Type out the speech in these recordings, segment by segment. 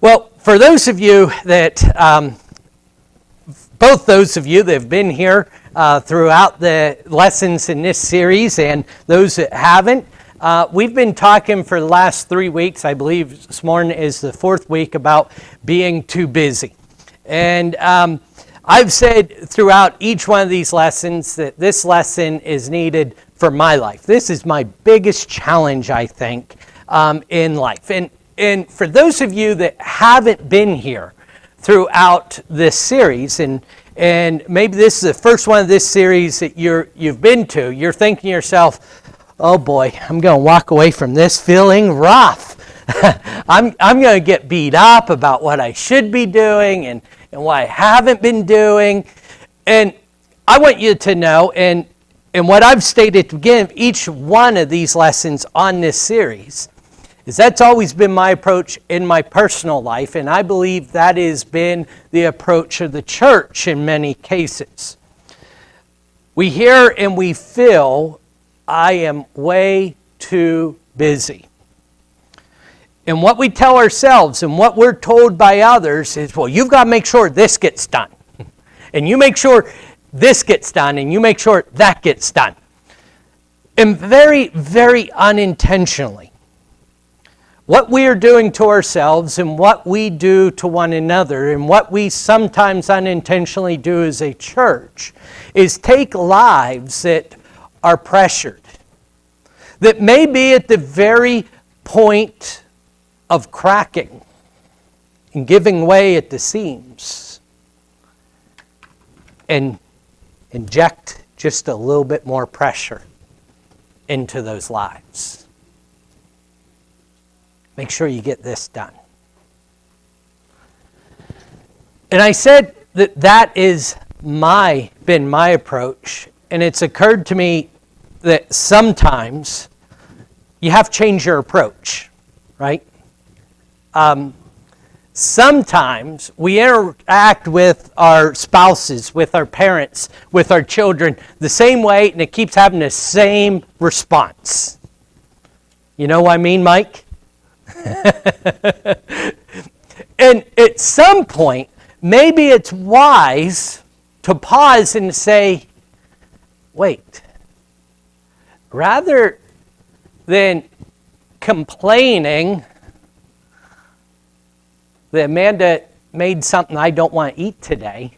Well, for those of you that, both those of you that have been here throughout the lessons in this series and those that haven't, we've been talking for the last 3 weeks. I believe this morning is the 4th week about being too busy. And I've said throughout each one of these lessons that this lesson is needed for my life. This is my biggest challenge, I think, in life. And for those of you that haven't been here throughout this series, and maybe this is the first one of this series that you've been to, you're thinking to yourself, oh boy, I'm going to walk away from this feeling rough. I'm going to get beat up about what I should be doing and what I haven't been doing. And I want you to know, and what I've stated to begin each one of these lessons on this series, is that's always been my approach in my personal life, and I believe that has been the approach of the church in many cases. We hear and we feel, I am way too busy. And what we tell ourselves and what we're told by others is, well, you've got to make sure this gets done. And you make sure this gets done, and you make sure that gets done. And very, very unintentionally, what we are doing to ourselves and what we do to one another and what we sometimes unintentionally do as a church is take lives that are pressured, that may be at the very point of cracking and giving way at the seams, and inject just a little bit more pressure into those lives. Make sure you get this done. And I said that is been my approach, and it's occurred to me that sometimes you have to change your approach, right? Sometimes we interact with our spouses, with our parents, with our children the same way, and it keeps having the same response. You know what I mean, Mike? And at some point, maybe it's wise to pause and say, wait, rather than complaining that Amanda made something I don't want to eat today,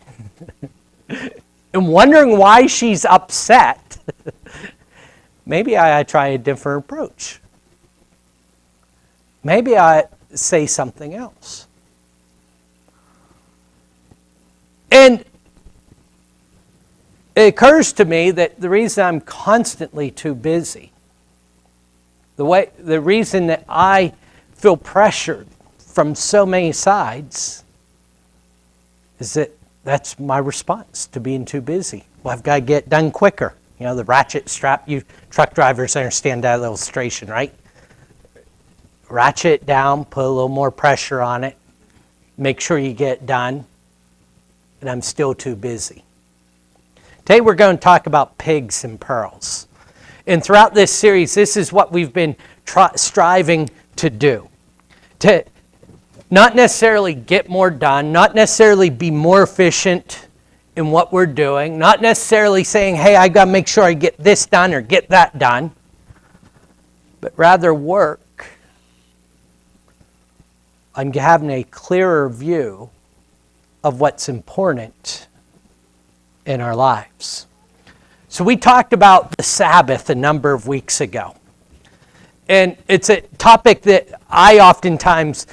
and wondering why she's upset, maybe I try a different approach. Maybe I say something else. And it occurs to me that the reason I'm constantly too busy, the reason that I feel pressured from so many sides, is that's my response to being too busy. Well, I've got to get done quicker. You know, the ratchet strap, you truck drivers understand that illustration, right? Ratchet it down, put a little more pressure on it, make sure you get it done, and I'm still too busy. Today we're going to talk about pigs and pearls. And throughout this series, this is what we've been striving to do. To not necessarily get more done, not necessarily be more efficient in what we're doing, not necessarily saying, hey, I got to make sure I get this done or get that done, but rather work on having a clearer view of what's important in our lives. So we talked about the Sabbath a number of weeks ago. And it's a topic that I oftentimes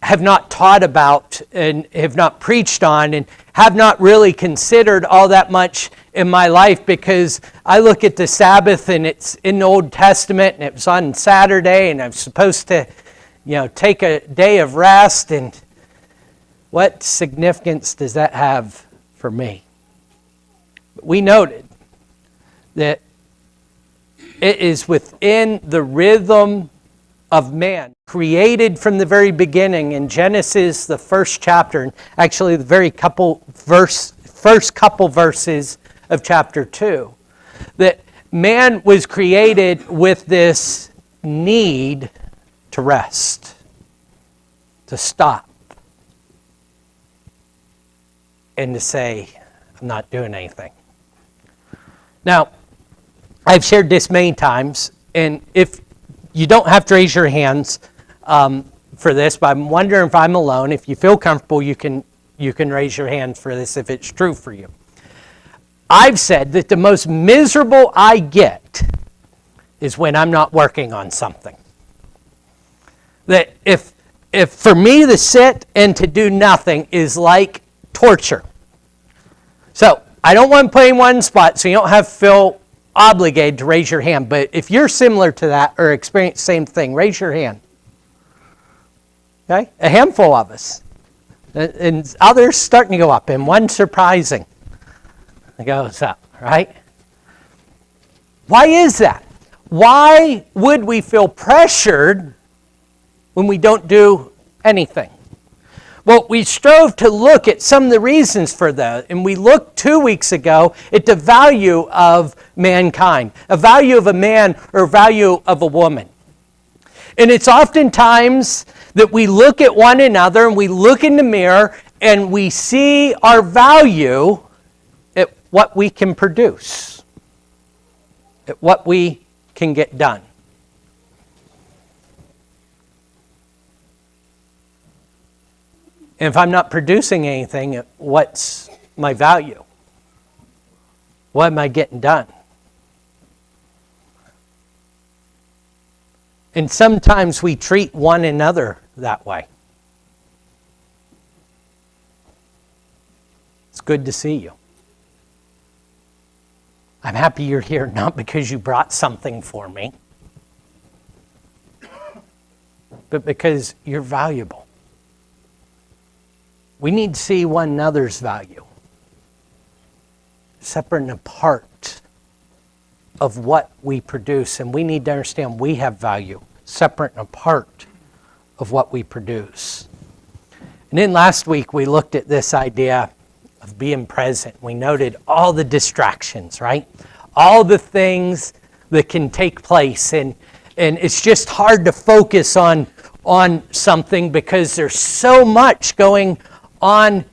have not taught about and have not preached on and have not really considered all that much in my life, because I look at the Sabbath and it's in the Old Testament and it was on Saturday and I'm supposed to take a day of rest, and what significance does that have for me? We noted that it is within the rhythm of man, created from the very beginning in Genesis, the first chapter, and actually the first couple verses of chapter 2, that man was created with this need to rest, to stop, and to say, I'm not doing anything. Now, I've shared this many times, and if you don't have to raise your hands for this, but I'm wondering if I'm alone. If you feel comfortable, you can raise your hand for this if it's true for you. I've said that the most miserable I get is when I'm not working on something. That if for me to sit and to do nothing is like torture. So I don't want to put in one spot, so you don't have to feel obligated to raise your hand. But if you're similar to that or experience the same thing, raise your hand. Okay? A handful of us. And others starting to go up, and one surprising. It goes up, right? Why is that? Why would we feel pressured when we don't do anything? Well, we strove to look at some of the reasons for that, and we looked 2 weeks ago at the value of mankind, a value of a man or value of a woman. And it's oftentimes that we look at one another and we look in the mirror and we see our value at what we can produce, at what we can get done. And if I'm not producing anything, what's my value? What am I getting done? And sometimes we treat one another that way. It's good to see you. I'm happy you're here, not because you brought something for me, but because you're valuable. We need to see one another's value, separate and apart of what we produce. And we need to understand we have value, separate and apart of what we produce. And then last week we looked at this idea of being present. We noted all the distractions, right? All the things that can take place. And it's just hard to focus on something because there's so much going on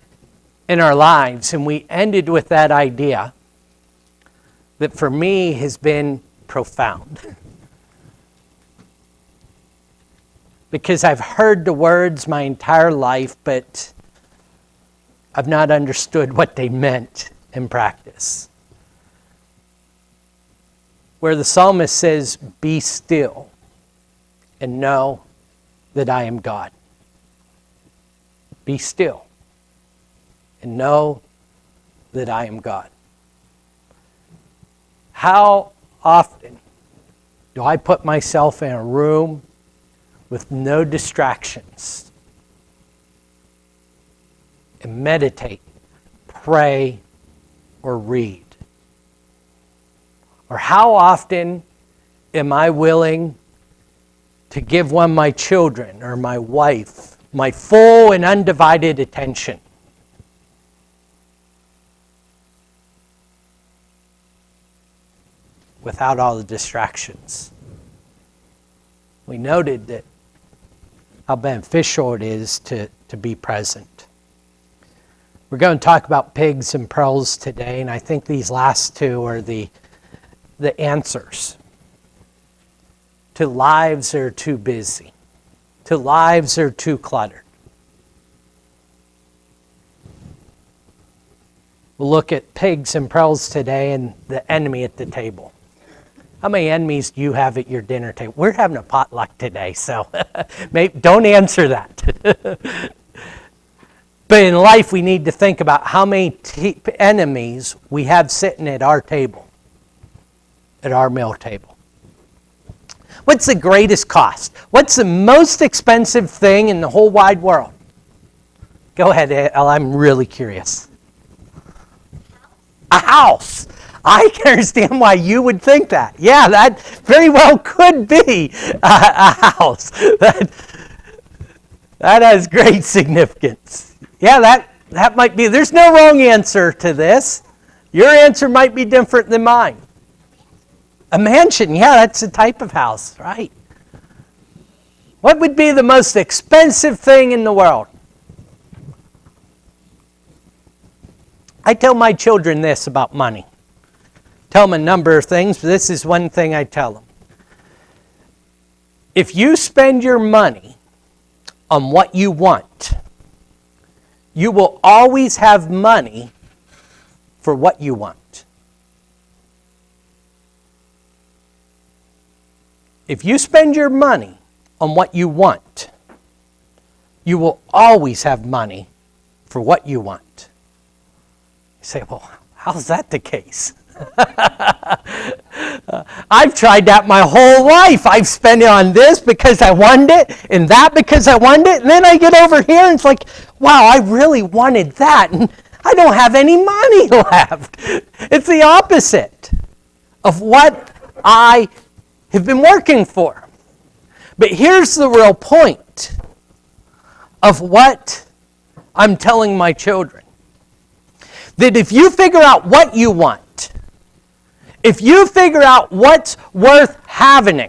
in our lives. And we ended with that idea that for me has been profound. Because I've heard the words my entire life, but I've not understood what they meant in practice. Where the psalmist says, "Be still and know that I am God." Be still and know that I am God. How often do I put myself in a room with no distractions and meditate, pray, or read? Or how often am I willing to give one of my children or my wife my full and undivided attention? Without all the distractions. We noted that how beneficial it is to be present. We're going to talk about pigs and pearls today, and I think these last two are the answers to lives that are too busy, to lives that are too cluttered. We'll look at pigs and pearls today and the enemy at the table. How many enemies do you have at your dinner table? We're having a potluck today, so don't answer that. But in life, we need to think about how many enemies we have sitting at our table, at our meal table. What's the greatest cost? What's the most expensive thing in the whole wide world? Go ahead, Elle, I'm really curious. A house. I can understand why you would think that. Yeah, that very well could be a house. That has great significance. Yeah, that might be. There's no wrong answer to this. Your answer might be different than mine. A mansion, yeah, that's a type of house, right? What would be the most expensive thing in the world? I tell my children this about money. Tell them a number of things, but this is one thing I tell them. If you spend your money on what you want, you will always have money for what you want. If you spend your money on what you want, you will always have money for what you want. You say, well, how's that the case? I've tried that my whole life. I've spent it on this because I wanted it, and that because I wanted it, and then I get over here and it's like, wow, I really wanted that, and I don't have any money left. It's the opposite of what I have been working for. But here's the real point of what I'm telling my children. That if you figure out what you want, if you figure out what's worth having,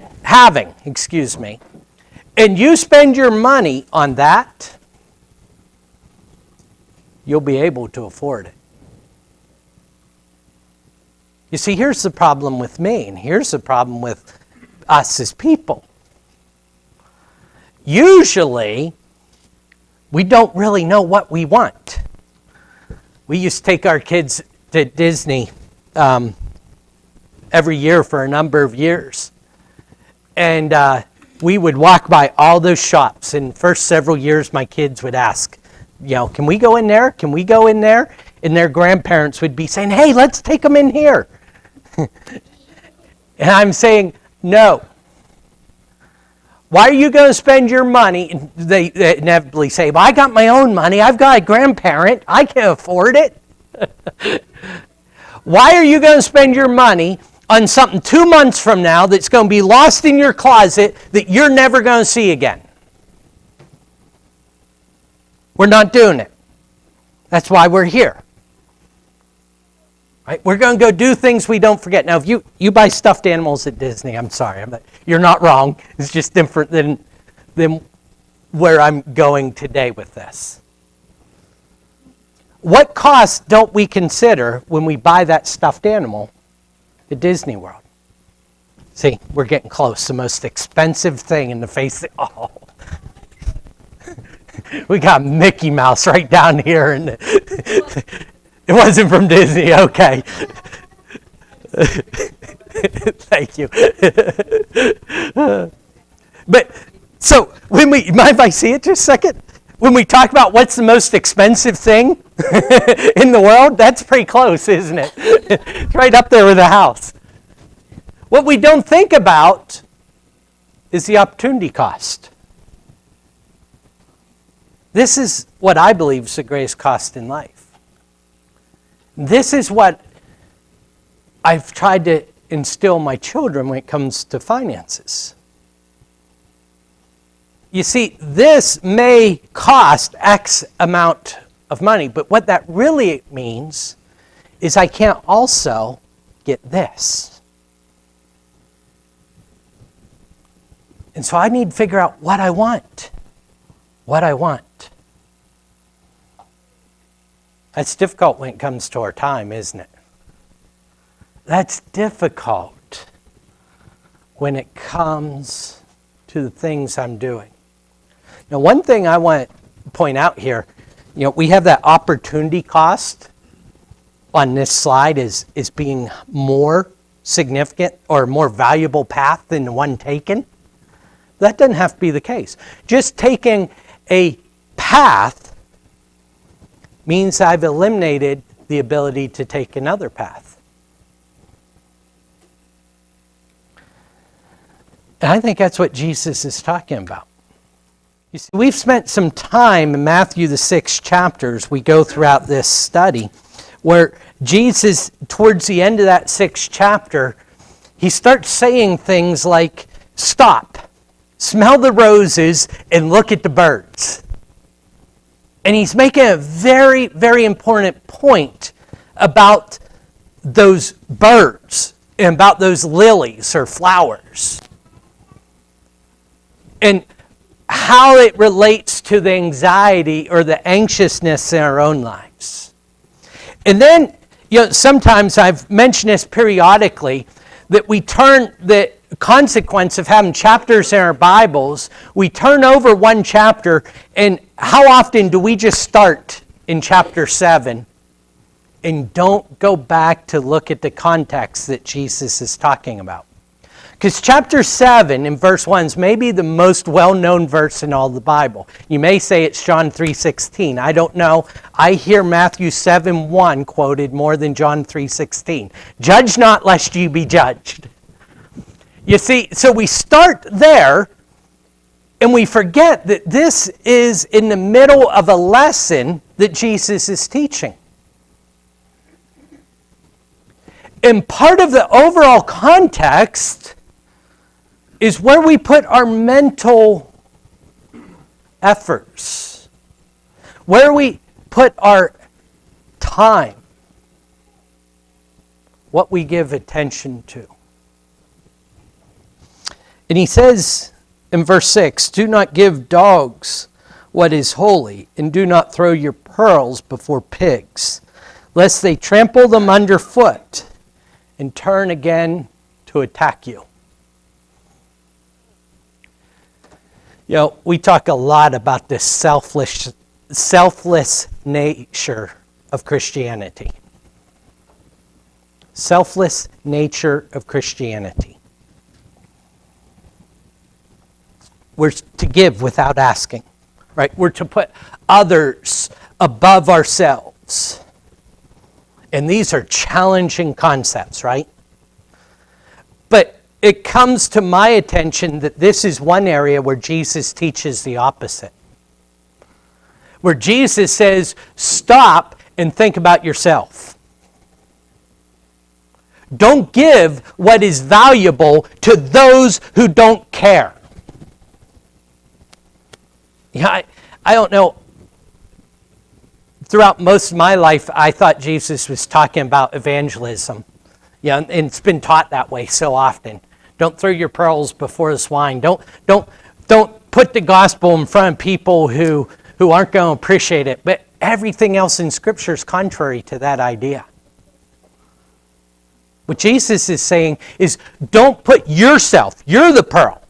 and you spend your money on that, you'll be able to afford it. You see, here's the problem with me, and here's the problem with us as people. Usually, we don't really know what we want. We used to take our kids to Disney every year for a number of years. And we would walk by all those shops. And first several years, my kids would ask, can we go in there? Can we go in there? And their grandparents would be saying, hey, let's take them in here. And I'm saying, no. Why are you going to spend your money? And they inevitably say, well, I got my own money. I've got a grandparent. I can afford it. Why are you going to spend your money on something 2 months from now that's going to be lost in your closet that you're never going to see again? We're not doing it. That's why we're here. Right? We're going to go do things we don't forget. Now, if you buy stuffed animals at Disney, I'm sorry. You're not wrong. It's just different than where I'm going today with this. What costs don't we consider when we buy that stuffed animal at Disney World? See, we're getting close. The most expensive thing in the face. Oh, we got Mickey Mouse right down here, and it wasn't from Disney. Okay. Thank you. But so when we, mind if I see it just a second? When we talk about what's the most expensive thing in the world, that's pretty close, isn't it? It's right up there with a house. What we don't think about is the opportunity cost. This is what I believe is the greatest cost in life. This is what I've tried to instill in my children when it comes to finances. You see, this may cost X amount of money, but what that really means is I can't also get this. And so I need to figure out what I want. What I want. That's difficult when it comes to our time, isn't it? That's difficult when it comes to the things I'm doing. Now, one thing I want to point out here, we have that opportunity cost on this slide is being more significant or more valuable path than the one taken. That doesn't have to be the case. Just taking a path means I've eliminated the ability to take another path. And I think that's what Jesus is talking about. You see, we've spent some time in Matthew, the 6 chapters, we go throughout this study, where Jesus, towards the end of that 6th chapter, he starts saying things like, stop, smell the roses, and look at the birds. And he's making a very, very important point about those birds and about those lilies or flowers. And how it relates to the anxiety or the anxiousness in our own lives. And then, sometimes I've mentioned this periodically, that we turn the consequence of having chapters in our Bibles, we turn over one chapter, and how often do we just start in chapter 7 and don't go back to look at the context that Jesus is talking about? Because chapter 7 in verse 1 is maybe the most well-known verse in all the Bible. You may say it's John 3:16. I don't know. I hear Matthew 7:1 quoted more than John 3:16. Judge not lest you be judged. You see, so we start there and we forget that this is in the middle of a lesson that Jesus is teaching. And part of the overall context is where we put our mental efforts, where we put our time, what we give attention to. And he says in verse 6, do not give dogs what is holy, and do not throw your pearls before pigs, lest they trample them underfoot and turn again to attack you. We talk a lot about this selfless nature of Christianity. Selfless nature of Christianity. We're to give without asking, right? We're to put others above ourselves. And these are challenging concepts, right? But it comes to my attention that this is one area where Jesus teaches the opposite. Where Jesus says, stop and think about yourself. Don't give what is valuable to those who don't care. I don't know. Throughout most of my life, I thought Jesus was talking about evangelism. And it's been taught that way so often. Don't throw your pearls before the swine. Don't put the gospel in front of people who aren't going to appreciate it. But everything else in Scripture is contrary to that idea. What Jesus is saying is, don't put yourself, you're the pearl.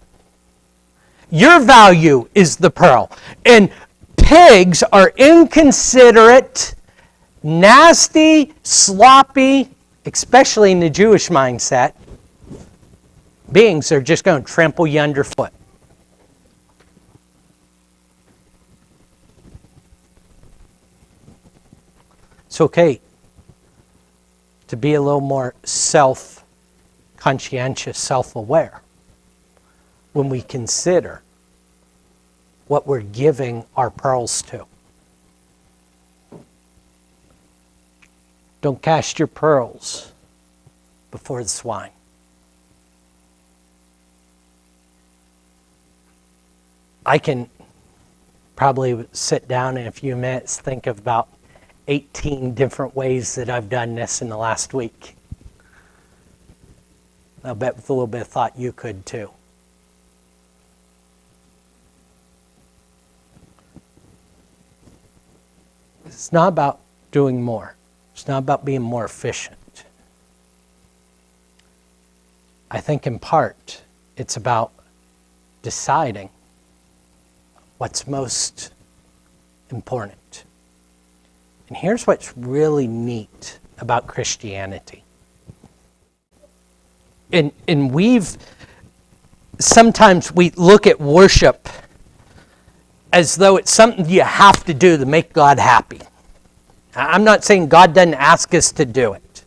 Your value is the pearl. And pigs are inconsiderate, nasty, sloppy, especially in the Jewish mindset, beings are just going to trample you underfoot. It's okay to be a little more self-conscientious, self-aware when we consider what we're giving our pearls to. Don't cast your pearls before the swine. I can probably sit down in a few minutes, think of about 18 different ways that I've done this in the last week. I'll bet with a little bit of thought you could too. It's not about doing more. It's not about being more efficient. I think in part it's about deciding what's most important. And here's what's really neat about Christianity. And sometimes we look at worship as though it's something you have to do to make God happy. I'm not saying God doesn't ask us to do it.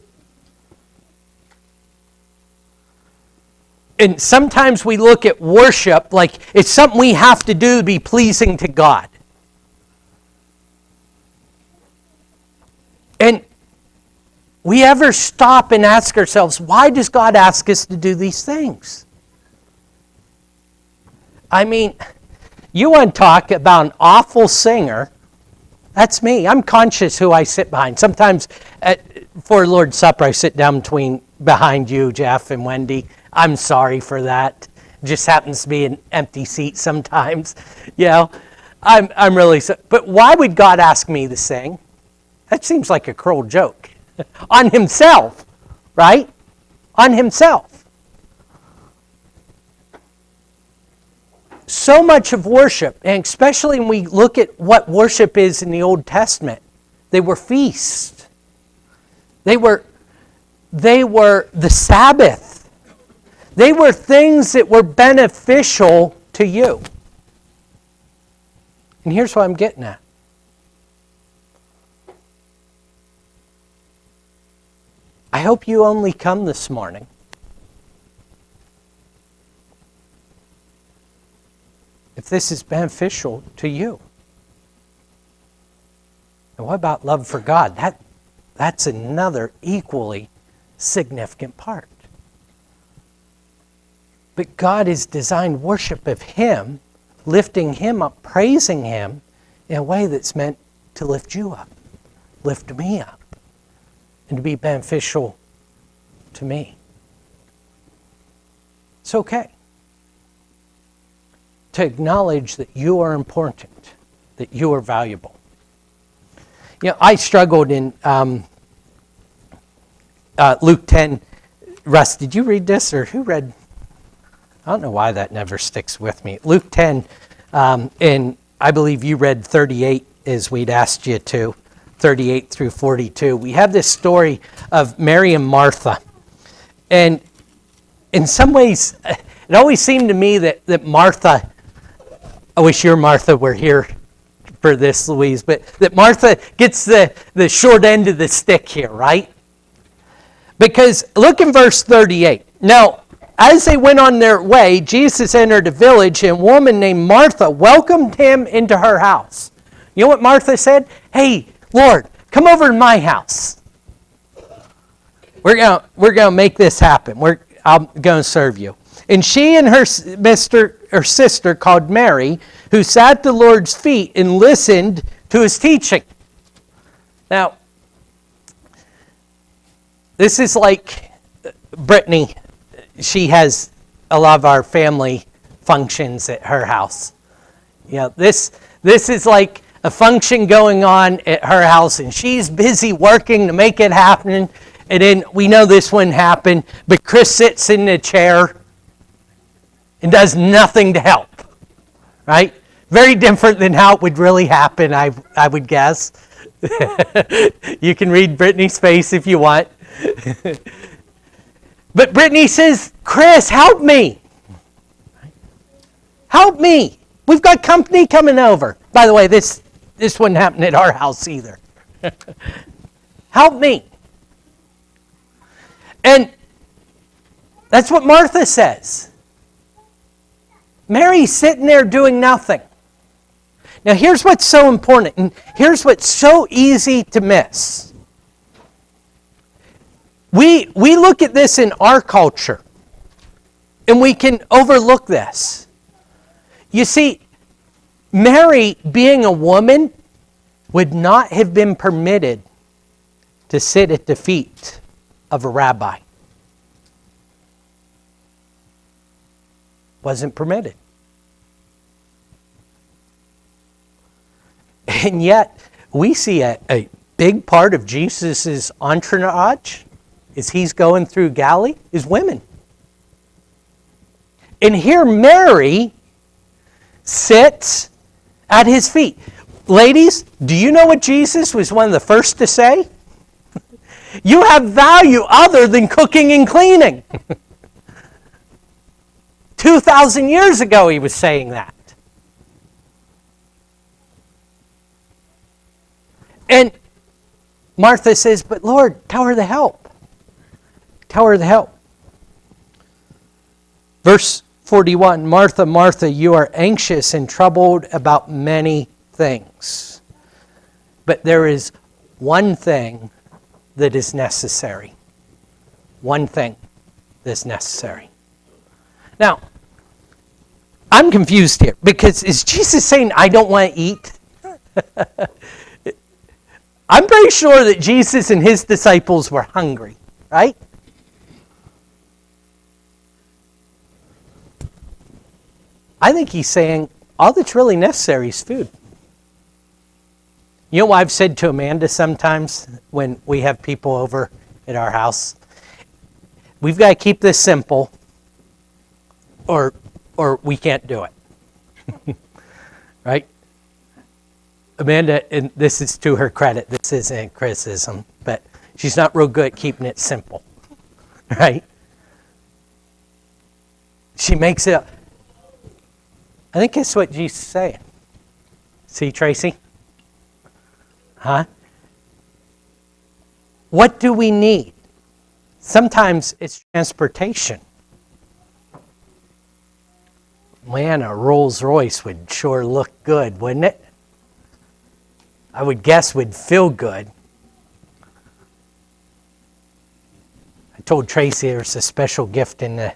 And sometimes we look at worship like it's something we have to do to be pleasing to God. And we ever stop and ask ourselves, why does God ask us to do these things? I mean, you want to talk about an awful singer, that's me. I'm conscious who I sit behind. Sometimes for Lord's Supper, I sit down behind you, Jeff and Wendy. I'm sorry for that. It just happens to be an empty seat sometimes. I'm really sorry. But why would God ask me to sing? That seems like a cruel joke. On himself, right? On himself. So much of worship, and especially when we look at what worship is in the Old Testament, they were feasts. They were the Sabbath. They were things that were beneficial to you. And here's what I'm getting at. I hope you only come this morning if this is beneficial to you. And what about love for God? That's another equally significant part. But God has designed worship of Him, lifting Him up, praising Him in a way that's meant to lift you up, lift me up, and to be beneficial to me. It's okay to acknowledge that you are important, that you are valuable. You know, I struggled in Luke 10. Russ, did you read this, or who read? I don't know why that never sticks with me. Luke 10, and I believe you read 38 as we'd asked you to, 38 through 42. We have this story of Mary and Martha. And in some ways, it always seemed to me that Martha, I wish your Martha were here for this, Louise, but that Martha gets the short end of the stick here, right? Because look in verse 38. Now, as they went on their way, Jesus entered a village, and a woman named Martha welcomed him into her house. You know what Martha said? Hey, Lord, come over to my house. We're gonna make this happen. I'm going to serve you. And she and her sister called Mary, who sat at the Lord's feet and listened to his teaching. Now, this is like Brittany. She has a lot of our family functions at her house. You know, this is like a function going on at her house, and she's busy working to make it happen. And then we know this wouldn't happen, but Chris sits in the chair and does nothing to help, right? Very different than how it would really happen, I would guess. You can read Brittany's face if you want. But Brittany says, Chris, help me. Help me. We've got company coming over. By the way, this wouldn't happen at our house either. Help me. And that's what Martha says. Mary's sitting there doing nothing. Now here's what's so important, and here's what's so easy to miss. We look at this in our culture, and we can overlook this. You see, Mary, being a woman, would not have been permitted to sit at the feet of a rabbi. Wasn't permitted. And yet, we see a big part of Jesus' entourage as he's going through Galilee is women. And here Mary sits at his feet. Ladies, do you know what Jesus was one of the first to say? You have value other than cooking and cleaning. 2,000 years ago he was saying that. And Martha says, but Lord, tell her to help. Tell her to help. Verse 41, Martha, Martha, you are anxious and troubled about many things. But there is one thing that is necessary. One thing that's necessary. Now, I'm confused here because is Jesus saying, I don't want to eat? I'm pretty sure that Jesus and his disciples were hungry, right? I think he's saying all that's really necessary is food. You know what I've said to Amanda sometimes when we have people over at our house? We've got to keep this simple or we can't do it. Right? Amanda, and this is to her credit, this isn't criticism, but she's not real good at keeping it simple. Right? She makes it, I think that's what Jesus is saying. See, Tracy? Huh? What do we need? Sometimes it's transportation. Man, a Rolls Royce would sure look good, wouldn't it? I would guess would feel good. I told Tracy there's a special gift in the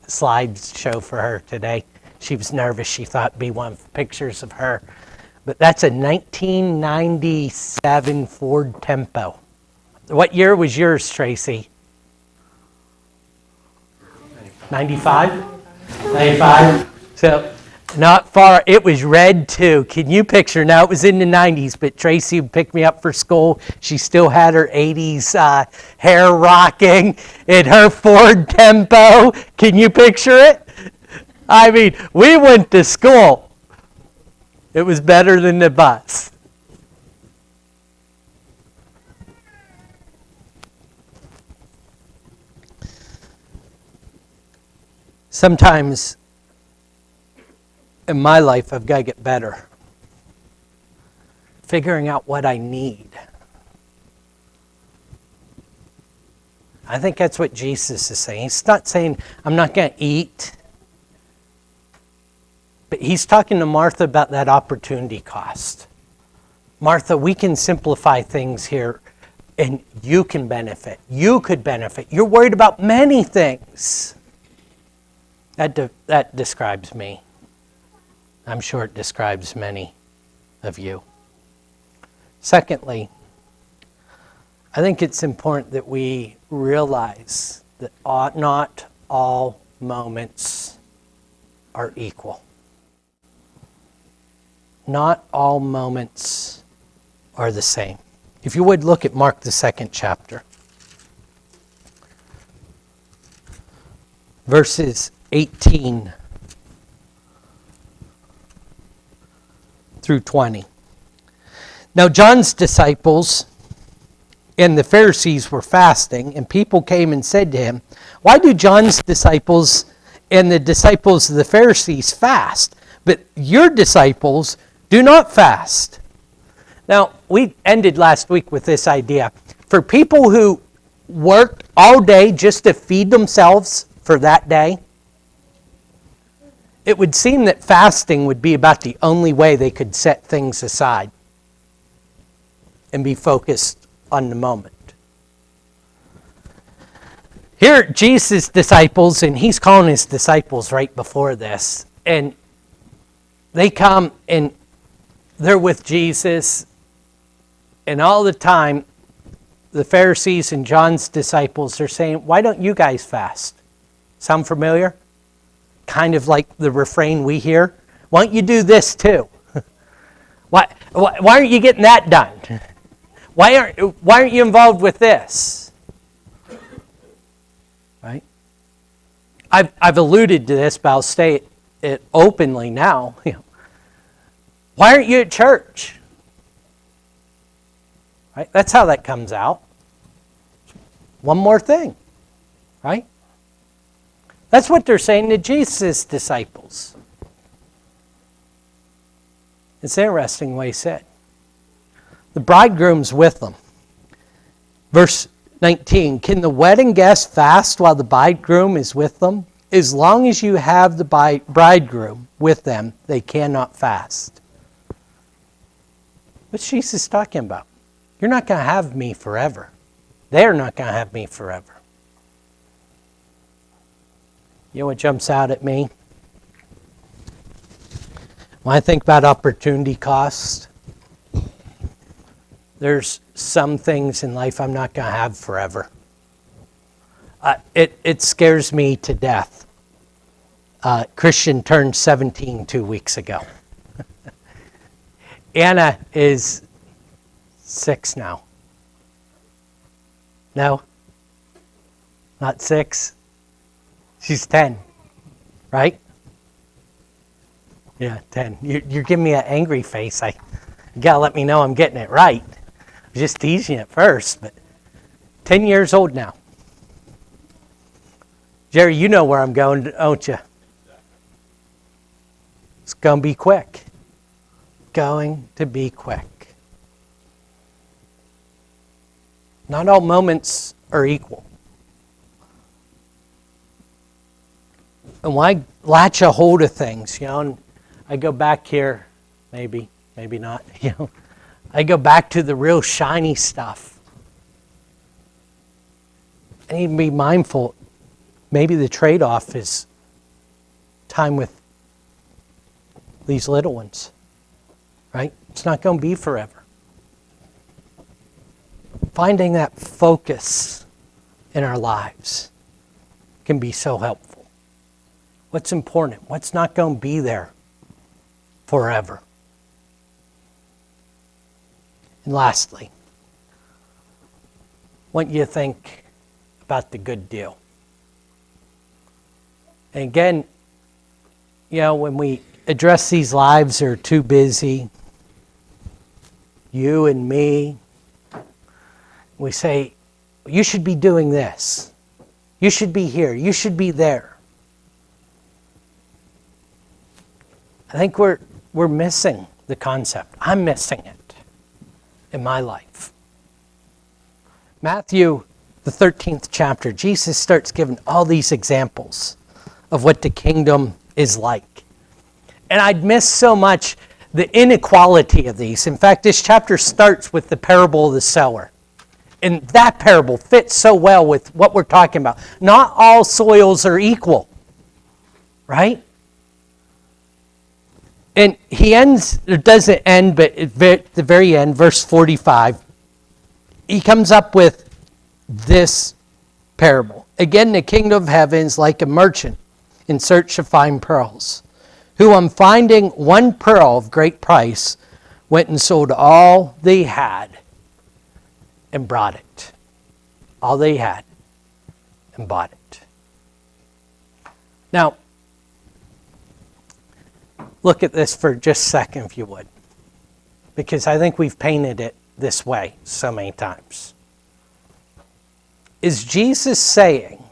slideshow for her today. She was nervous. She thought it'd be one of the pictures of her. But that's a 1997 Ford Tempo. What year was yours, Tracy? 95? 95? So not far. It was red too. Can you picture? Now it was in the 90s, but Tracy would pick me up for school. She still had her 80s hair rocking in her Ford Tempo. Can you picture it? I mean, we went to school. It was better than the bus. Sometimes in my life, I've got to get better. Figuring out what I need. I think that's what Jesus is saying. He's not saying, I'm not going to eat. But he's talking to Martha about that opportunity cost. Martha, we can simplify things here and you can benefit. You could benefit. You're worried about many things. That describes me. I'm sure it describes many of you. Secondly, I think it's important that we realize that not all moments are equal. Not all moments are the same. If you would, look at Mark, the 2nd chapter. Verses 18 through 20. Now John's disciples and the Pharisees were fasting, and people came and said to him, "Why do John's disciples and the disciples of the Pharisees fast, but your disciples do not fast?" Now, we ended last week with this idea. For people who worked all day just to feed themselves for that day, it would seem that fasting would be about the only way they could set things aside and be focused on the moment. Here, Jesus' disciples, and he's calling his disciples right before this, and they come and they're with Jesus, and all the time, the Pharisees and John's disciples are saying, "Why don't you guys fast?" Sound familiar? Kind of like the refrain we hear. "Why don't you do this too?" Why aren't you getting that done? Why aren't you involved with this? Right? I've alluded to this, but I'll state it openly now. Why aren't you at church? Right? That's how that comes out. One more thing. Right? That's what they're saying to Jesus' disciples. It's interesting the way he said. The bridegroom's with them. Verse 19, can the wedding guests fast while the bridegroom is with them? As long as you have the bridegroom with them, they cannot fast. What's Jesus talking about? You're not going to have me forever. They're not going to have me forever. You know what jumps out at me? When I think about opportunity cost, there's some things in life I'm not going to have forever. It scares me to death. Christian turned 17 2 weeks ago. Anna is 6 now. No? Not 6? She's 10, right? Yeah, 10. You're giving me an angry face. You gotta let me know I'm getting it right. I was just teasing at first, but 10 years old now. Jerry, you know where I'm going, don't you? It's going to be quick. Going to be quick. Not all moments are equal. And when I latch a hold of things, and I go back here, maybe not, I go back to the real shiny stuff. I need to be mindful, maybe the trade-off is time with these little ones, right? It's not going to be forever. Finding that focus in our lives can be so helpful. What's important? What's not going to be there forever? And lastly, I want you to think about the good deal. And again, when we address these lives that are too busy, you and me, we say, you should be doing this. You should be here. You should be there. I think we're missing the concept. I'm missing it in my life. Matthew, the 13th chapter, Jesus starts giving all these examples of what the kingdom is like. And I'd miss so much the inequality of these. In fact, this chapter starts with the parable of the sower. And that parable fits so well with what we're talking about. Not all soils are equal, right? And he ends, it doesn't end, but at the very end, verse 45, he comes up with this parable. Again, the kingdom of heaven is like a merchant in search of fine pearls, who on finding one pearl of great price, went and sold all they had and brought it. All they had and bought it. Now, look at this for just a second, if you would, because I think we've painted it this way so many times. Is Jesus saying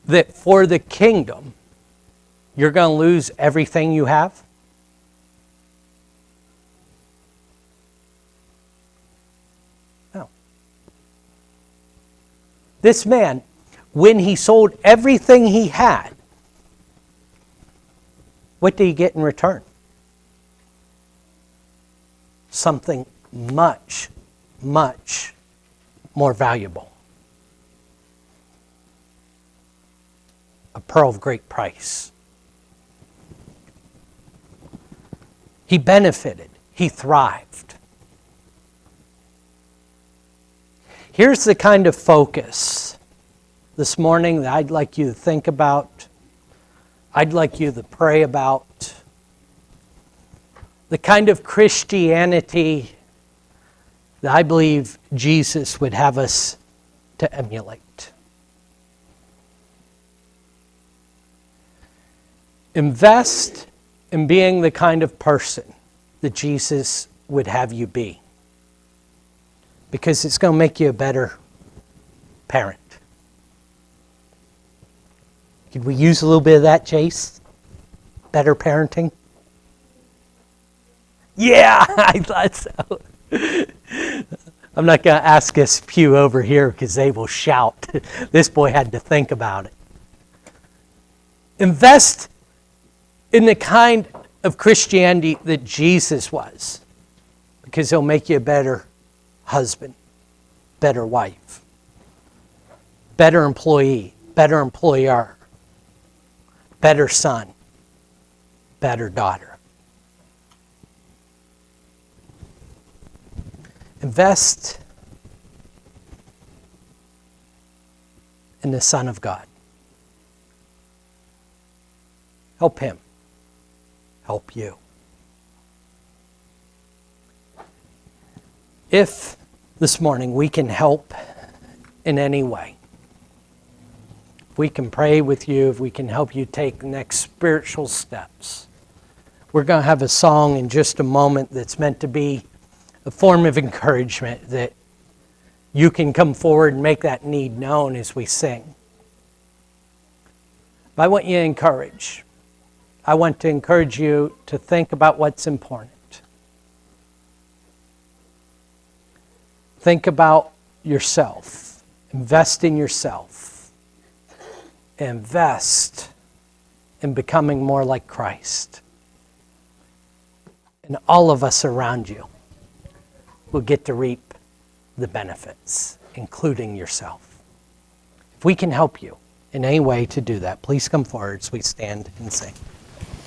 that for the kingdom, you're going to lose everything you have? No. This man, when he sold everything he had, what did he get in return? Something much, much more valuable. A pearl of great price. He benefited. He thrived. Here's the kind of focus this morning that I'd like you to think about. I'd like you to pray about. The kind of Christianity that I believe Jesus would have us to emulate. Invest in being the kind of person that Jesus would have you be, because it's going to make you a better parent. Could we use a little bit of that, Chase? Better parenting? Yeah, I thought so. I'm not going to ask this pew over here because they will shout. This boy had to think about it. Invest in the kind of Christianity that Jesus was, because he'll make you a better husband, better wife, better employee, better employer, better son, better daughter. Invest in the Son of God. Help him help you. if this morning we can help in any way, if we can pray with you, if we can help you take the next spiritual steps, we're going to have a song in just a moment that's meant to be a form of encouragement that you can come forward and make that need known as we sing. But I want you to encourage. I want to encourage you to think about what's important. Think about yourself. Invest in yourself. Invest in becoming more like Christ. And all of us around you will get to reap the benefits, including yourself. If we can help you in any way to do that, please come forward as we stand and sing.